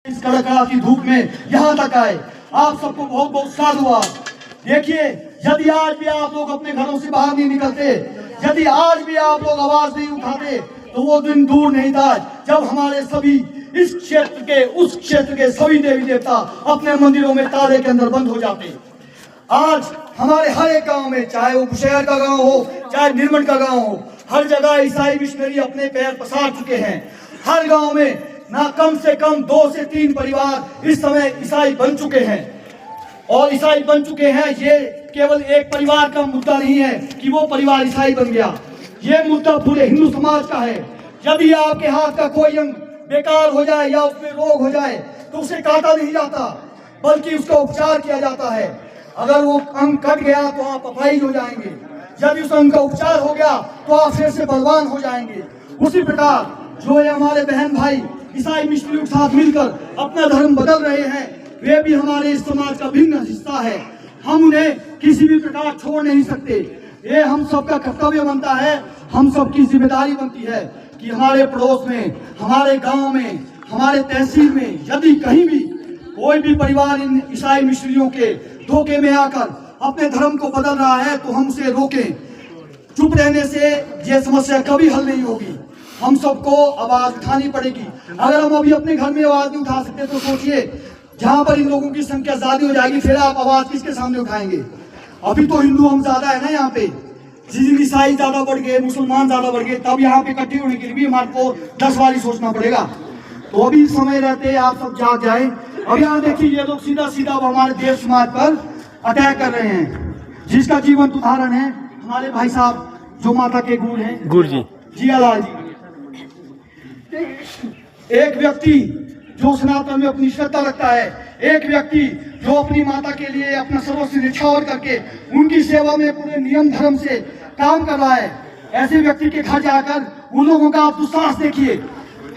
इस कड़कड़ाती धूप में यहाँ तक आए, आप सबको बहुत बहुत साधुवाद। देखिए, यदि आज भी आप लोग अपने घरों से बाहर नहीं निकलते, यदि आज भी आप लोग आवाज नहीं उठाते, तो वो दिन दूर नहीं था जब हमारे सभी इस क्षेत्र के उस क्षेत्र के सभी देवी देवता अपने मंदिरों में ताले के अंदर बंद हो जाते। आज हमारे हर एक गांव में, चाहे वो बुशहर का गांव हो, चाहे निर्मल का गांव हो, हर जगह ईसाई मिशनरी अपने पैर पसार चुके हैं। हर गांव में ना कम से कम 2 से 3 परिवार इस समय ईसाई बन चुके हैं। और ईसाई बन चुके हैं, ये केवल एक परिवार का मुद्दा नहीं है कि वो परिवार ईसाई बन गया, ये मुद्दा पूरे हिंदू समाज का है। यदि आपके हाथ का कोई अंग बेकार हो जाए या उसमें रोग हो जाए, तो उसे काटा नहीं जाता, बल्कि उसका उपचार किया जाता है। अगर वो अंग कट गया तो आप अपाहिज हो जाएंगे, यदि उस अंग का उपचार हो गया तो आप फिर से बलवान हो जाएंगे। उसी प्रकार जो ये हमारे बहन भाई ईसाई मिशनरियों के साथ मिलकर अपना धर्म बदल रहे हैं, वे भी हमारे इस समाज का भिन्न हिस्सा है। हम उन्हें किसी भी प्रकार छोड़ नहीं सकते। ये हम सबका कर्तव्य बनता है, हम सबकी जिम्मेदारी बनती है कि हमारे पड़ोस में, हमारे गांव में, हमारे तहसील में यदि कहीं भी कोई भी परिवार इन ईसाई मिशनरियों के धोखे में आकर अपने धर्म को बदल रहा है, तो हम उसे रोकें। चुप रहने से ये समस्या कभी हल नहीं होगी, हम सबको आवाज उठानी पड़ेगी। अगर हम अभी अपने घर में आवाज नहीं उठा सकते, तो सोचिए जहां पर इन लोगों की संख्या ज्यादा हो जाएगी, फिर आप आवाज किसके सामने उठाएंगे? अभी तो हिंदू हम ज्यादा है ना यहाँ पे, जिस ईसाई ज्यादा बढ़ गए, मुसलमान ज्यादा बढ़ गए, तब यहाँ पे इकट्ठे होने के लिए भी हमारे को 10 बारी सोचना पड़ेगा। तो अभी समय रहते आप सब जाग जाए। अब यहाँ देखिए, ये लोग सीधा सीधा हमारे देश समाज पर अटैक कर रहे हैं, जिसका जीवन उदाहरण है हमारे भाई साहब जो माता के गुरु हैं, गुरु जी जियालाल जी। एक व्यक्ति जो सनातन में अपनी श्रद्धा रखता है, एक व्यक्ति जो अपनी माता के लिए अपना सर्वस्व न्यौछावर करके उनकी सेवा में पूरे नियम धर्म से काम कर रहा है, ऐसे व्यक्ति के घर जाकर उन लोगों का आप दुस्साहस देखिए।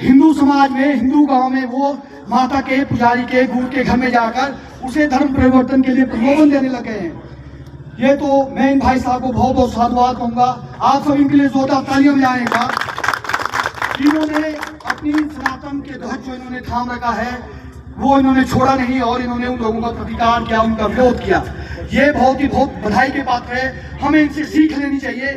हिंदू समाज में, हिंदू गांव में वो माता के पुजारी के गुरु के घर में जाकर उसे धर्म परिवर्तन के लिए प्रलोभन देने लगे हैं। ये तो मैं इन भाई साहब को बहुत बहुत साधुवाद कहूंगा। आप सब इनके लिए जोरदार तालियां बजाएगा। इन्होंने अपनी सनातन के ध्वज जो इन्होंने थाम रखा है, वो इन्होंने छोड़ा नहीं और इन्होंने उन लोगों का प्रतिकार किया, उनका विरोध किया। ये बहुत बधाई के पात्र है। हमें इनसे सीख लेनी चाहिए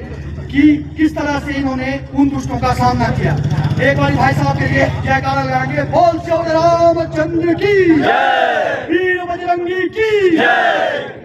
कि किस तरह से इन्होंने उन दुष्टों का सामना किया। एक बार भाई साहब के लिए जयकारा लगाएंगे, बोल श्री रामचंद्र की जय, वीर बजरंगी की जय।